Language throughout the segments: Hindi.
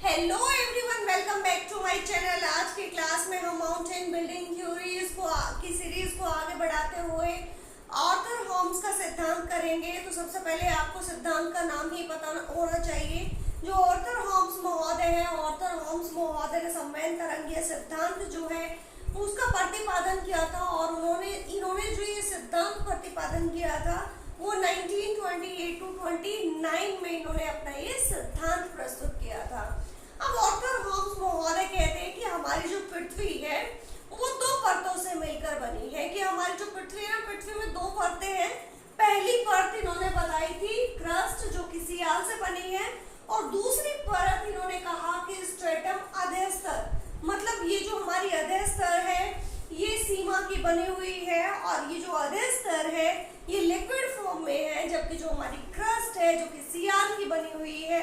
Hello everyone, welcome back to my channel. आज की क्लास में हम माउंटेन बिल्डिंग थ्योरीज की सीरीज को आगे बढ़ाते हुए आर्थर होम्स का सिद्धांत करेंगे। तो सबसे पहले आपको सिद्धांत का नाम ही पता होना चाहिए। जो आर्थर होम्स महोदय है, आर्थर होम्स महोदय ने संवेद तरंगीय सिद्धांत जो है उसका प्रतिपादन किया था और इन्होंने जो ये सिद्धांत प्रतिपादन किया था वो 1928 टू 29 में इन्होंने अपना ये सिद्धांत प्रस्तुत किया था। अब आर्थर होम्स महोदय कहते हैं कि हमारी जो पृथ्वी है वो दो परतों से मिलकर बनी है। कि हमारी जो पृथ्वी है, पृथ्वी में दो परतें हैं। पहली परत इन्होंने बताई थी क्रस्ट, जो कि सियाल से बनी है, और दूसरी परत इन्होंने कहा कि स्ट्रेटम, अधः स्तर। मतलब ये जो हमारी अधः स्तर है ये सीमा की बनी हुई है और ये जो अधः स्तर है ये लिक्विड फॉर्म में है, जबकि जो हमारी क्रस्ट है जो कि सियाल की बनी हुई है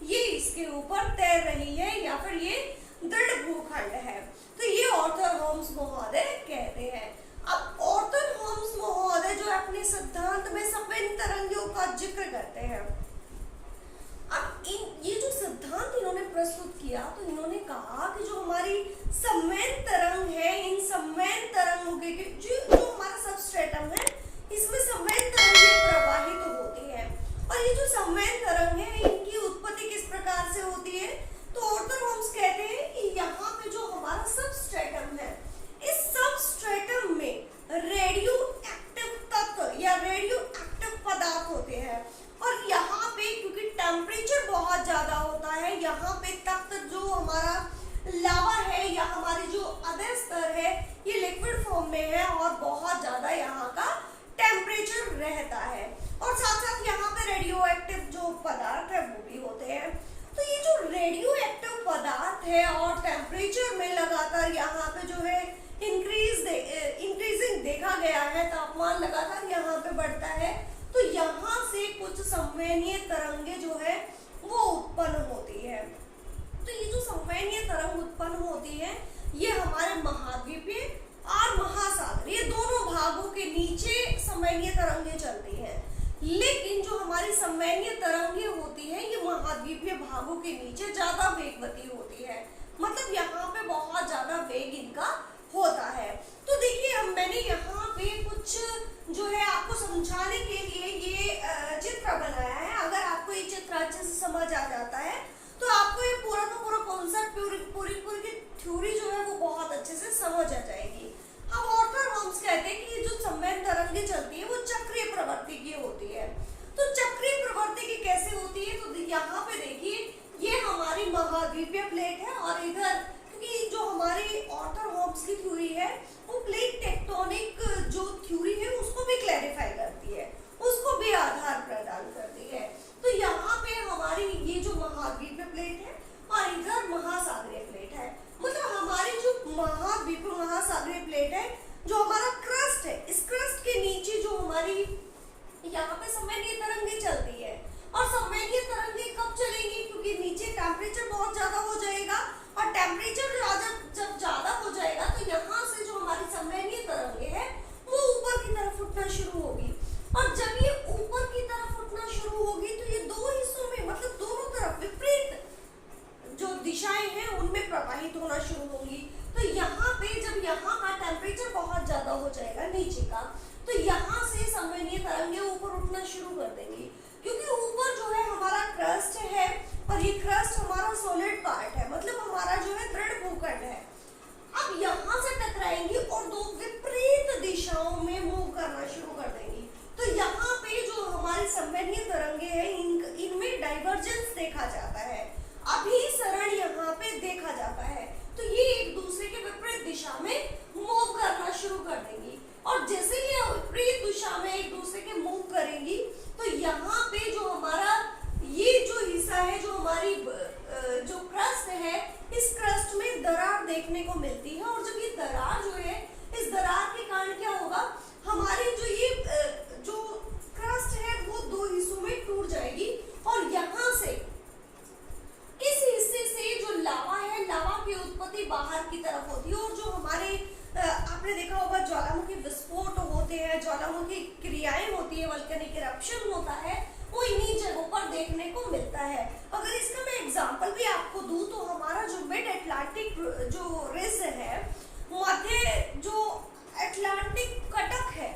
ये इसके ऊपर तैर रही है या फिर ये दृढ़ भूखंड है। तो ये आर्थर होम्स महोदय कहते हैं। अब आर्थर होम्स महोदय जो अपने सिद्धांत में संवेद तरंगों का जिक्र करते हैं। अब ये जो सिद्धांत इन्होंने प्रस्तुत किया तो इन्होंने कहा कि जो हमारी संवेद तरंग है, इन संवेद तरंगों के जो हमारा सबस्ट्रेटम है इसमें संवेद तरंगें प्रवाहित होती है। और ये जो संवेद तरंग है इनकी उत्पत्ति किस प्रकार से होती है? तो आर्थर होम्स कहते हैं कि यहाँ पे जो हमारा सबस्ट्रेटम है, इस सबस्ट्रेटम में रेडियो एक्टिव तत्व या रेडियो एक्टिव पदार्थ होते हैं। और यहाँ पे क्योंकि टेम्परेचर बहुत ज्यादा होता है, यहाँ पे तत्व जो हमारा लावा है या हमारी जो अधः स्तर है ये लिक्विड फॉर्म में है और बहुत ज्यादा यहाँ का टेम्परेचर रहता है। और साथ साथ यहाँ पे रेडियो एक्टिव जो पदार्थ है वो भी होते हैं। तो ये जो रेडियो एक्टिव पदार्थ है और टेम्परेचर में लगातार यहाँ पे जो है इंक्रीजिंग देखा गया है, तापमान लगातार यहाँ पे बढ़ता है। तो यहाँ से कुछ संवेदनीय तरंगे जो है वो उत्पन्न होती है। तो ये जो संवेदनीय तरंग उत्पन्न होती है ये हमारे महाद्वीपीय और महासागर ये दोनों भागों के नीचे संवेदनीय तरंगे चलती हैं। लेकिन जो हमारी संवेदनीय तरंगे होती है ये महाद्वीपीय भागों के नीचे ज्यादा वेगवती होती है। मतलब यहाँ पे बहुत ज्यादा वेग इनका होता है। तो देखिए अब मैंने यहाँ पे कुछ जो है आपको समझाने के लिए ये चित्र बनाया है। अगर आपको ये चित्र अच्छे से समझ आ जाता है तो आपको ये पूरा का पूरा कॉन्सेप्ट पूरी की थ्योरी जो है वो बहुत अच्छे से समझ आ जाएगी। अब आर्थर होम्स कहते हैं कि जो संवेद तरंगे चलती है वो चक्रीय प्रवृत्ति की होती है। तो चक्रीय प्रवृत्ति की कैसे होती है? तो यहाँ पे देखिए ये हमारी महाद्वीपीय प्लेट है और इधर क्योंकि जो हमारी आर्थर होम्स की थ्योरी है वो प्लेट टेक्टोनिक जो थ्योरी है उसको भी क्लैरिफाई करती है, उसको भी आधार प्रदान करती है। तो यहाँ पे हमारी ये जो महाद्वीपीय प्लेट है और इधर महासागरीय प्लेट है। मतलब हमारी जो महाद्वीपीय महासागरीय प्लेट है, जो हमारा क्रस्ट है, इस क्रस्ट के नीचे जो हमारी यहाँ पे संवेदनीय तरंगे चलती है। और संवेदनीय तरंगे कब चलेंगी? क्योंकि नीचे टेम्परेचर बहुत ज्यादा हो जाएगा और टेम्परेचर जब ज्यादा हो जाएगा तो यहाँ से जो हमारी संवेदनीय तरंगे है वो ऊपर की तरफ उठना शुरू होगी। और जब ये ऊपर की तरफ उठना शुरू होगी तो ये दो हिस्सों में मतलब दोनों तरफ विपरीत जो दिशाएं हैं उनमें प्रवाहित होना शुरू होंगी। तो यहाँ पे जब यहाँ का टेम्परेचर बहुत ज्यादा हो जाएगा नीचे का तो यहाँ से संवेदनीय तरंगे ऊपर उठना शुरू कर देंगी। क्योंकि ऊपर जो है हमारा क्रस्ट है और ये क्रस्ट हमारा सॉलिड पार्ट है, मतलब हमारा जो है दृढ़ भूखंड है। अब यहाँ से टकराएंगी और दो विपरीत दिशाओं में मूव करना शुरू कर देंगी। तो यहाँ पे जो हमारी संवेदनीय तरंगे हैं इनमें डाइवर्जेंस देखा जाता है, अभिसरण यहाँ पे देखा जाता है। तो ये एक दूसरे के विपरीत दिशा में मूव करना शुरू कर देंगी। और जैसे ये विपरीत दिशा में एक दूसरे के मूव करेंगी तो यहाँ पे जो हमारा ये जो हिस्सा है, जो हमारी जो क्रस्ट है, इस क्रस्ट में दरार देखने को मिलती है। और जब ये दरार जो है, इस दरार के कारण क्या होगा, हमारी जो ये जो क्रस्ट है वो दो हिस्सों में टूट जाएगी। और यहाँ से इस हिस्से से जो लावा है, लावा की उत्पत्ति बाहर की तरफ होती है। और जो हमारे आपने देखा होगा ज्वालामुखी विस्फोट होते हैं, ज्वालामुखी क्रियाएं होती है, वोल्केनिक इरप्शन होता है, वो इन्हीं जगहों पर देखने को मिलता है। अगर इसका मैं एग्जांपल भी आपको दूं तो जो रिज है, मध्य जो अटलांटिक कटक है,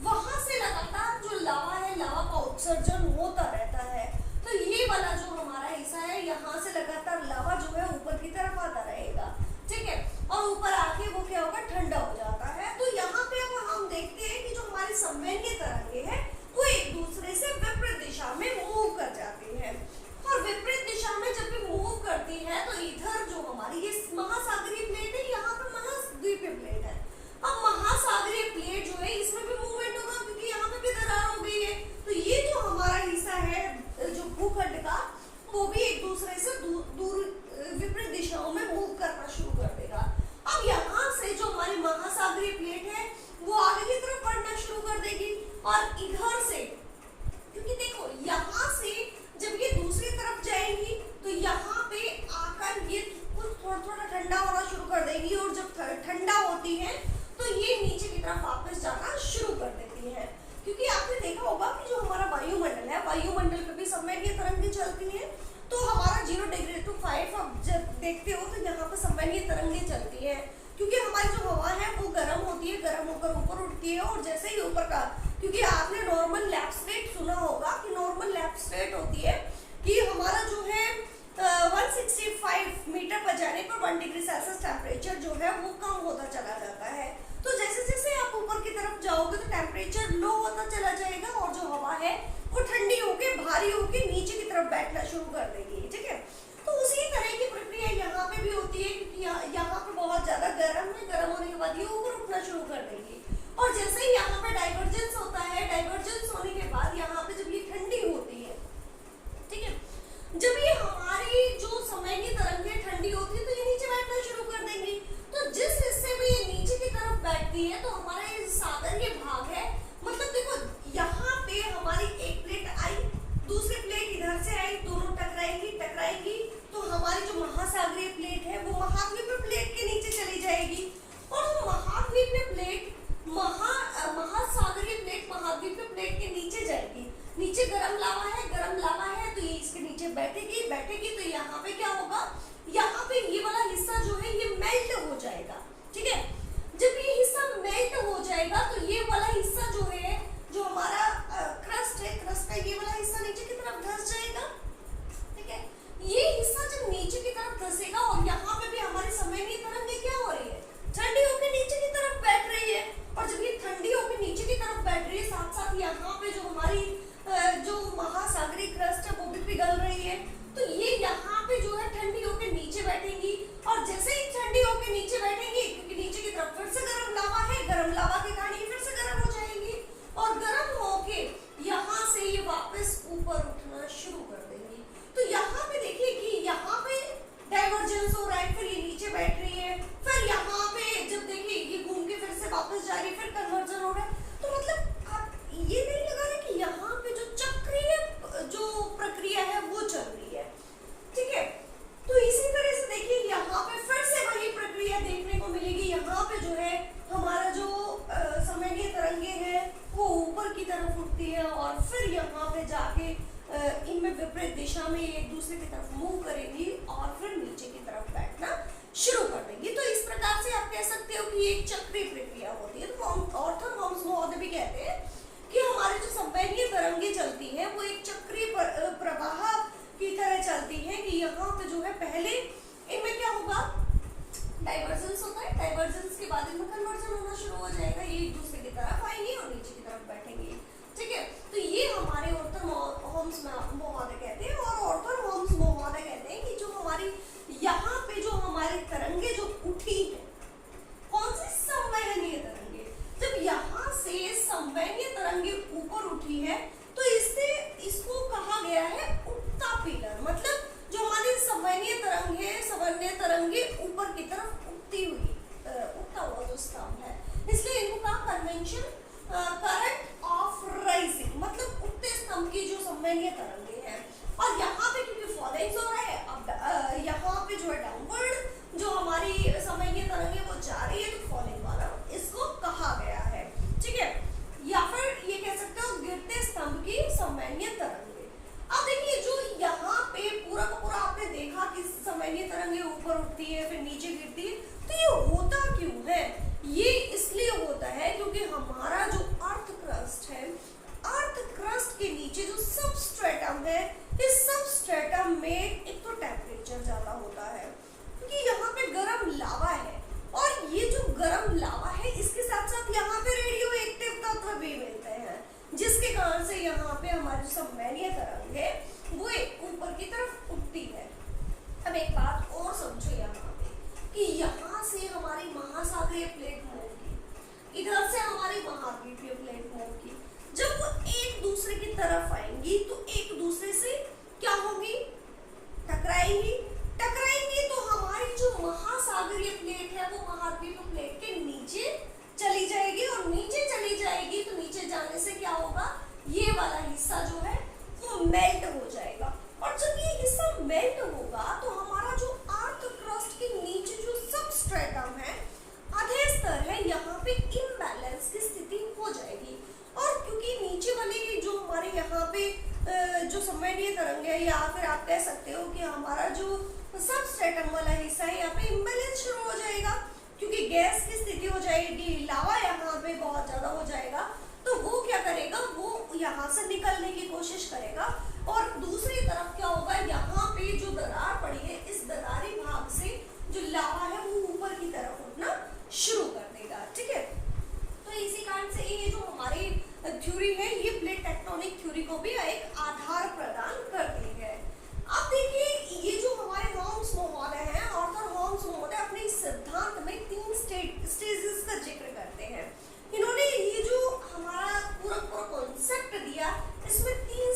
वहां से लगातार जो लावा है, लावा का उत्सर्जन होता रहता है। तो ये वाला जो हमारा हिस्सा है, यहाँ से लगातार लावा जो है ऊपर की तरफ आता रहेगा, ठीक है, और ऊपर आके वो क्या होगा, ठंडा हो जाता है। तो यहाँ पे अब हम देखते हैं कि जो हमारी संवहनीय तरंगे हैं वो एक दूसरे से विपरीत दिशा में मूव कर जाती है, और विपरीत दिशा में जब भी मूव करती है तो इधर जो हमारी ये महासागरीय प्लेट है, यहाँ पे महाद्वीपीय प्लेट है। अब महासागरीय प्लेट जो है इसमें भी मूवमेंट होगा, क्योंकि यहाँ पे भी दरार हो गई है। तो ये जो हमारा हिस्सा है जो भूखंड का, वो भी एक दूसरे से दूर विपरीत दिशाओं में मूव करना शुरू कर देगा। अब यहाँ से जो हमारी महासागरीय प्लेट है वो आगे की तरफ बढ़ना शुरू कर देगी, और इधर से, क्योंकि देखो यहाँ से जब ये दूसरी तरफ जाएंगी तो यहाँ पे आकर ये कुछ थोड़ा थोड़ा ठंडा होना शुरू कर देगी, और जब ठंडा होती है तो ये नीचे की तरफ वापस जाना शुरू कर देती है। क्योंकि आपने देखा होगा कि जो हमारा वायुमंडल है, वायुमंडल पे भी संवहनीय तरंगें चलती हैं। तो हमारा 0 डिग्री टू 5 आप जब देखते हो तो यहाँ पे संवहनीय तरंगें चलती है, क्योंकि हमारी जो हवा है वो गर्म होती है, गर्म होकर ऊपर उठती है, और जैसे ही ऊपर का, क्योंकि आपने नॉर्मल लैप स्टेट सुना होगा कि नॉर्मल लैप स्टेट होती है कि हमारा जो है 165 मीटर पर जाने पर 1 डिग्री सेल्सियस टेम्परेचर जो है वो कम होता चला जाता है। तो जैसे जैसे आप ऊपर की तरफ जाओगे तो टेम्परेचर लो होता चला जाएगा, और जो हवा है वो ठंडी होके, भारी होके नीचे की तरफ बैठना शुरू कर देगी, ठीक है। तो उसी तरह की प्रक्रिया यहाँ पे भी होती है, क्योंकि यहाँ पे बहुत ज्यादा गर्म है, गर्म होने के बाद ये ऊपर उठना शुरू कर देगी, और जैसे ही यहाँ पे डाइवर्जेंस होता है, डाइवर्जेंस होने के बाद यहाँ पे जब ये ठंडी होती है, ठीक है, जब ये हमारी जो संवहनीय तरंगें ठंडी होती है तो ये नीचे बैठना शुरू कर देंगी। तो जिस हिस्से में ये नीचे की तरफ बैठती है तो हमारा ये सागरीय भाग है, मतलब देखो यहाँ पे हमारी एक प्लेट आई, दूसरी प्लेट इधर से आई, दोनों टकराएंगी तो हमारी जो महासागरीय प्लेट है वो महाद्वीपीय प्लेट के नीचे चली जाएगी, और जो महाद्वीपीय प्लेट महासागरीय प्लेट महाद्वीपीय प्लेट के नीचे जाएगी। नीचे गर्म लावा है तो ये इसके नीचे बैठेगी तो यहाँ पे क्या होगा, यहाँ पे ये वाला हिस्सा जो है ये मेल्ट हो जाएगा, ठीक है। जब ये हिस्सा मेल्ट हो जाएगा तो ये वाला हिस्सा जो है, जो हमारा क्रस्ट है, क्रस्ट का ये वाला हिस्सा नीचे की तरफ धंस जाएगा, ठीक है। ये हिस्सा जब नीचे की तरफ धंसेगा, और यहाँ पे भी हमारी संवहनीय तरंगें क्या हो रही है, ठंडी होकर नीचे की तरफ बैठ रही है, और जब ये ठंडी होकर नीचे की तरफ बैठ रही है, साथ साथ यहाँ पे जो हमारी जो महासागरीय क्रस्ट है वो भी पिघल रही है। तो ये यहाँ पे जो है ठंडी होकर नीचे बैठेंगी, और जैसे ही ठंडी होकर नीचे बैठेंगी, क्योंकि नीचे की तरफ फिर से गर्म लावा है, गर्म लावा के कारण ये फिर से गर्म हो जाएंगी, और गर्म होके यहाँ से ये वापस ऊपर उठना शुरू कर देंगी। तो यहाँ पे देखिए कि यहाँ पे डाइवर्जेंस हो रहा है, फिर ये नीचे बैठ रही है, फिर यहाँ पे जब देखिए ये घूम के फिर से वापस जा रही है, फिर कन्वर्जन हो रहा है। तो मतलब आप ये नहीं लगा रहे कि यहाँ पे जो चक्रीय जो प्रक्रिया है वो चल रही है, ठीक है। तो इसी तरह से देखिए यहाँ पे फिर से वही प्रक्रिया देखने को मिलेगी। यहाँ पे जो है हमारा जो संवहनीय तरंगे हैं वो ऊपर की तरफ उठती है, और फिर यहाँ पे जाके इनमें विपरीत दिशा में एक दूसरे की तरफ मूव करेंगी, और फिर नीचे की तरफ बैठना शुरू कर देंगी। तो इस प्रकार से आप कह सकते हो कि एक चक्रीय प्रक्रिया होती है। तो ऑर्थर होम्स महोदय भी कहते हैं कि हमारी जो संवहनीय तरंगें चलती हैं वो एक चक्रीय प्रवाह की तरह चलती हैं, कि यहाँ पे जो है पहले इनमें क्या होगा, डाइवर्जेंस होता है, डाइवर्जेंस के बाद इनमें कन्वर्जन होना शुरू हो जाएगा, ये एक दूसरे की तरफ आएंगे और नीचे की तरफ बैठेंगे, ठीक है। तो ये हमारे ऑर्थर होम्स महोदय कहते हैं, और ऑर्थर होम्स महोदय कहते हैं कि जो हमारी यहाँ पे जो हमारी तरंगे जो उठी है, कौन सी संवहनीय तरंगे, जब यहाँ से संवहनीय तरंगे ऊपर उठी है तो इसको कहा गया है उत्तापीड़न। मतलब जो हमारी संवहनीय तरंग है, संवहनीय तरंगे ऊपर की तरफ उठता हुआ जो स्तंभ है, इसलिए इनको कहा कन्वेंशन करंट ऑफ राइजिंग, मतलब उठते स्तंभ की जो संवहनीय तरंगे हैं। और यहाँ पे क्योंकि फॉलिंग हो रहा है, अब यहाँ पे जो है डाउनवर्ड जो हमारी संवहनीय तरंगे वो जा रही है, तो फॉलिंग वाला इसको कहा गया है, ठीक है। या फिर ये कह सकते हो गिरते स्तंभ की संवहनीय तरंगे। अब देखिए जो यहाँ पे पूरा का पूरा आपने देखा कि संवहनीय तरंगे ऊपर उठती है फिर नीचे गिरती है। तो ये होता क्यों है? ये इसलिए होता है क्योंकि हमारा जो अर्थ क्रस्ट है, अर्थ क्रस्ट के नीचे जो सबस्ट्रेटम है, इस सबस्ट्रेटम में एक तो टेम्परेचर ज्यादा होता है क्योंकि यहाँ पे गर्म लावा है, और ये जो गर्म लावा है इसके साथ साथ यहाँ पे रेडियो एक्टिव तत्व भी मिलते हैं, जिसके कारण से यहाँ पे हमारी संवहनीय तरंग है वो ऊपर की तरफ उठती है। अब एक बात और समझो यहाँ पे कि यहाँ से हमारी महासागरीय प्लेट मूव की, इधर से हमारी महाद्वीपीय प्लेट मूव की, जब वो एक दूसरे की तरफ आएंगी तो एक दूसरे से क्या होगी? टकराएंगी। टकराएंगी तो हमारी जो महासागरीय प्लेट है वो महाद्वीपीय प्लेट के नीचे चली जाएगी, और नीचे चली जाएगी तो नीचे जाने से क्या होगा? ये वाला हिस्सा जो है वो मेल्ट हो जाएगा, और जब ये हिस्सा मेल्ट होगा तो हमारा जो अर्थ क्रस्ट के नीचे जो सबस्ट्रेटम है, आधे स्तर है, यहाँ पे इम्बैलेंस की स्थिति हो जाएगी। और क्योंकि नीचे वाले जो हमारे यहाँ पे जो संवहनीय तरंग है, या फिर आप कह सकते हो कि हमारा जो सबस्ट्रेटम वाला हिस्सा है, यहाँ पे इम्बैलेंस शुरू हो जाएगा क्योंकि गैस की स्थिति हो जाएगी, लावा यहाँ पे बहुत ज्यादा हो जाएगा, तो वो क्या करेगा? वो यहाँ से निकलने की कोशिश करेगा, और दूसरी तरफ क्या होगा? यहाँ पे जो दरार पड़ी है, इस दरारी भाग से जो लावा है वो ऊपर की तरफ उठना शुरू कर देगा। ठीक है, तो इसी कारण से ये जो हमारी थ्योरी है, ये प्लेट टेक्टोनिक थ्योरी को भी एक आधार प्रदान करती है। अब देखिए, ये जो हमारे हॉर्म्स महोदय हैं, आर्थर हॉर्म्स महोदय अपने इस सिद्धांत में 3 स्टेजेस का जिक्र करते हैं। इन्होंने ये जो हमारा पूरा कॉन्सेप्ट दिया, इसमें 3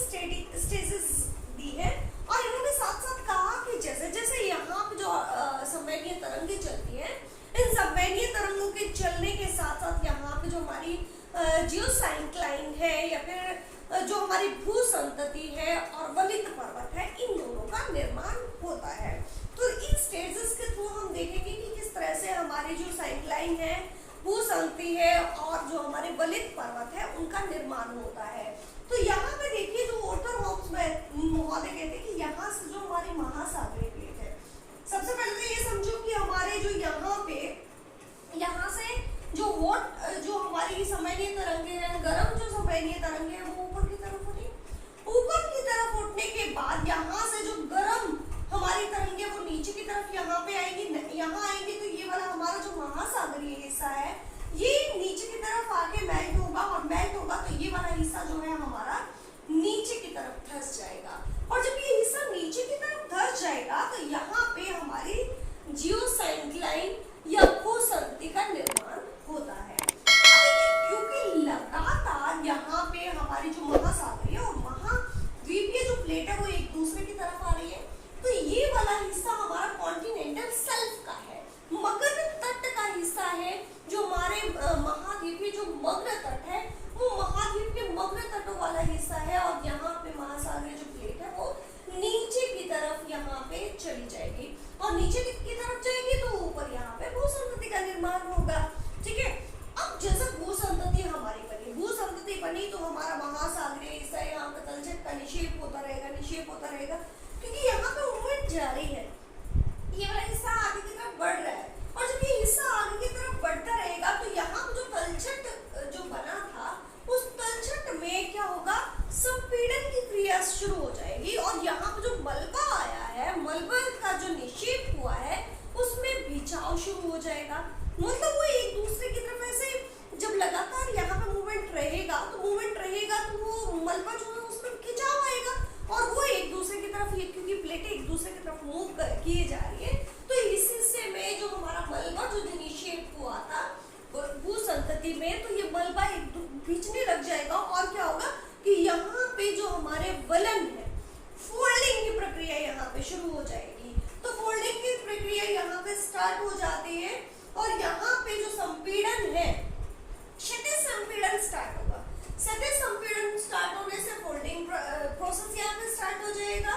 स्टेजेस दी है, और इन्होंने साथ साथ कहा कि जैसे जैसे यहाँ पे जो संवहनीय तरंगें चलती हैं, इन संवहनीय तरंगों के चलने के साथ साथ यहाँ पे जो हमारी जियोसाइक्लाइन है, या फिर जो हमारी भू संतति है और वलित पर्वत है, इन दोनों का निर्माण होता है। तो इन स्टेजेस के थ्रू हम देखेंगे कि किस तरह से हमारी जो साइक्लाइन है, भू संतति है, और जो हमारे वलित पर्वत है, उनका निर्माण होता है। तो यहाँ पे देखिए, जो आर्थर हॉर्म्स महोदय कहते हैं कि यहाँ से जो हमारी महासागरीय प्लेट है, सबसे पहले तो ये समझो कि हमारे जो यहाँ पे, यहाँ से जो जो हमारी संवहनीय तरंगे हैं, गर्म जो संवहनीय तरंगे हैं, वो ऊपर की तरफ उठी। ऊपर की तरफ उठने के बाद यहाँ से जो गर्म हमारी तरंगे वो नीचे की तरफ यहाँ पे आएंगी, यहाँ आएंगी, तो ये वाला हमारा जो महासागरीय हिस्सा है, ये नीचे की तरफ आके मेल्ट होगा, और मेल्ट होगा तो ये वाला हिस्सा जो है हमारा नीचे की तरफ धंस जाएगा, और जब ये हिस्सा नीचे की तरफ धंस जाएगा तो यहाँ पे हमारी जियोसाइक्लाइन या भू संतति का निर्माण होता है। क्योंकि लगातार यहाँ पे हमारी जो महासागरीय और महाद्वीपीय जो प्लेट है वो एक दूसरे की तरफ आ रही है, तो ये वाला हिस्सा हमारा कॉन्टिनेंटल शेल्फ का है, मगध तट का हिस्सा है। जो हमारे महाद्वीपीय जो मग्न तट है, वो महाद्वीप के मग्न तटों वाला हिस्सा है, और यहाँ पे महासागरीय जो प्लेट है वो नीचे की तरफ यहाँ पे चली जाएगी, और नीचे की तरफ जाएगी तो ऊपर यहाँ पे भू संतति का निर्माण होगा। ठीक है, अब जैसे भू संतति हमारी बनी, भू संतति बनी तो हमारा महासागरीय हिस्सा यहाँ पे तलछट का निक्षेप होता रहेगा, क्योंकि यहाँ पे मूवमेंट जारी है, ये वाला हिस्सा आगे की तरफ बढ़ रहा है, और जब ये हिस्सा आगे की तरफ बढ़ता रहेगा तो यहाँ पे जो तलछट जो बना था, उस तलछट में क्या होगा? संपीड़न की क्रिया शुरू हो जाएगी, और यहाँ पे जो मलबा आया है, मलबा का जो निक्षेप हुआ है, उसमें खिंचाव शुरू हो जाएगा। मतलब वो एक दूसरे की तरफ ऐसे जब लगातार यहाँ पे मूवमेंट रहेगा तो वो मलबा जो है उसमें खिंचाव आएगा, और वो एक दूसरे की तरफ, क्योंकि प्लेटें एक दूसरे की तरफ मूव किए जा रही है, तो इस हिस्से में जो हमारा मलबा जो निक्षेप हुआ था भू संतति में, तो ये मलबा खींचने लग जाएगा, और क्या होगा कि यहाँ पे जो हमारे वलन है, फोल्डिंग की प्रक्रिया यहाँ पे शुरू हो जाएगी। तो फोल्डिंग की प्रक्रिया यहाँ पे स्टार्ट हो जाती है, और यहाँ पे जो संपीड़न है, क्षैतिज संपीड़न स्टार्ट होगा। क्षैतिज संपीड़न स्टार्ट होने से फोल्डिंग प्रोसेस यहाँ पे स्टार्ट हो जाएगा,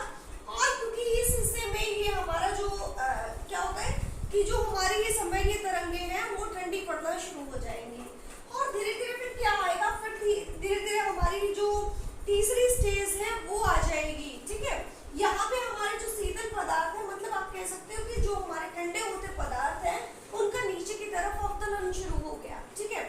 और क्योंकि इस हिस्से में ये हमारा जो क्या होता है कि जो हमारी ये संवहनीय तरंगे हैं वो ठंडी पड़ना शुरू हो जाएंगी, और धीरे धीरे फिर क्या आएगा, फिर धीरे धीरे हमारी जो तीसरी स्टेज है वो आ जाएगी। ठीक है, यहाँ पे हमारे जो शीतल पदार्थ है, मतलब आप कह सकते हो कि जो हमारे अवतरण शुरू हो गया। ठीक है,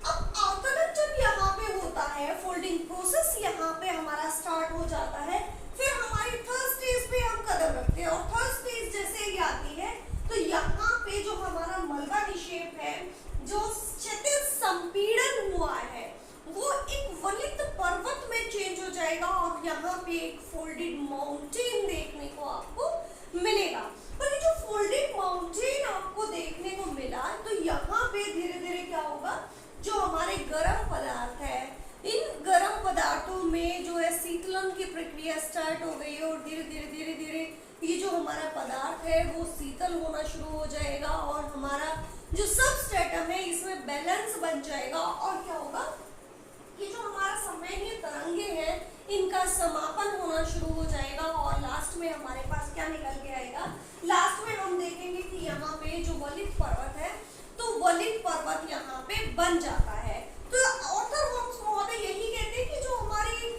अब अवतरण जब यहाँ पे होता है, फोल्डिंग प्रोसेस यहाँ पे हमारा स्टार्ट हो जाता है, फिर हमारी थर्ड स्टेज पे हम कदम रखते हैं और थर्ड स्टेज जैसे ही आती है तो यहाँ पे जो हमारा मलबा निक्षेप है, जो क्षैतिज संपीड़न हुआ है, वो एक वलित पर्वत में चेंज हो जाएगा और यहाँ पे एक फोल्डेड माउंटेन देखने को आपको मिलेगा। पर ये जो फोल्डेड माउंटेन आपको देखने को मिला तो यहाँ पे धीरे धीरे क्या होगा, जो हमारे गर्म पदार्थ है, इन गर्म पदार्थों में जो है शीतलन की प्रक्रिया स्टार्ट हो गई और धीरे धीरे ये जो हमारा पदार्थ है वो शीतल होना शुरू हो जाएगा और हमारा जो सबस्ट्रेटम है इसमें बैलेंस बन जाएगा और क्या होगा, ये जो हमारा संवहनीय तरंगे हैं इनका समापन होना शुरू हो जाएगा और लास्ट में हमारे पास क्या निकल के आएगा, लास्ट में हम देखेंगे कि यहाँ पे जो वलित पर्वत है तो वलित पर्वत यहाँ पे बन जाता है। तो ऑर्थर होम्स महोदय यही कहते हैं कि जो हमारी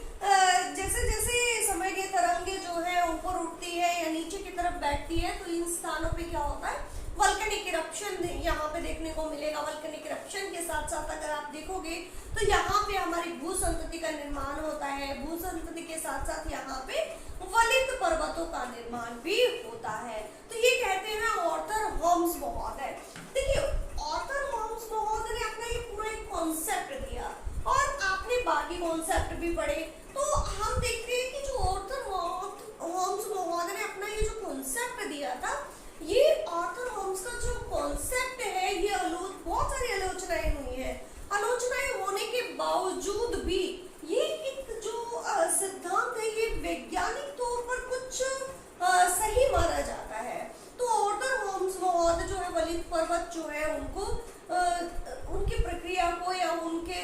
जैसे जैसे संवहनीय तरंगे जो है ऊपर उठती है या नीचे की तरफ बैठती है तो इन स्थानों पे क्या होता है, वल्केनिक इरप्शन यहाँ पे देखने को मिलेगा। वल्केनिक इरप्शन के साथ साथ अगर आप देखोगे तो यहाँ पे हमारी भूसंतति का निर्माण होता है, भूसंतति के साथ साथ यहाँ पे वलित पर्वतों का निर्माण भी होता है। तो ये कहते हैं ऑर्थर होम्स महोदय। देखिए ऑर्थर होम्स महोदय ने अपना ये पूरा एक कॉन्सेप्ट दिया और आपने बाकी कॉन्सेप्ट भी पढ़े, तो हम देखते हैं कि जो ऑर्थर होम्स महोदय ने अपना ये जो कॉन्सेप्ट दिया था, ये ऑर्थर होम्स का जो कॉन्सेप्ट है ये बहुत सारी आलोचनाएं हुई है। आलोचनाएं होने के बावजूद भी ये एक जो सिद्धांत है ये वैज्ञानिक तौर पर कुछ सही माना जाता है। तो ऑर्थर होम्स महोदय जो है वलित पर्वत जो है उनको उनकी प्रक्रिया को या उनके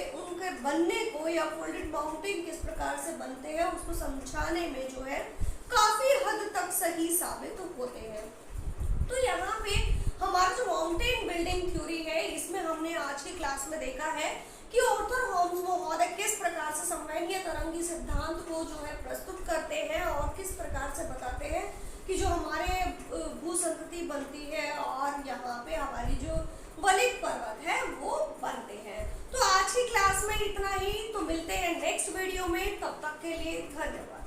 बनने को या फोल्डेड माउंटेन किस प्रकार से बनते हैं उसको समझाने में जो है काफी हद तक सही साबित होते हैं। तो यहाँ पे हमारा जो माउंटेन बिल्डिंग थ्योरी है इसमें हमने आज की क्लास में देखा है कि ऑर्थर होम्स महोदय किस प्रकार से संवहनीय तरंगी सिद्धांत को जो है प्रस्तुत करते हैं और किस प्रकार से बताते हैं कि जो हमारे भूसंतति बनती है और यहाँ पे हमारी जो वलित पर्वत है वो बनते हैं। तो आज की क्लास में इतना ही, तो मिलते हैं नेक्स्ट वीडियो में, तब तक के लिए धन्यवाद।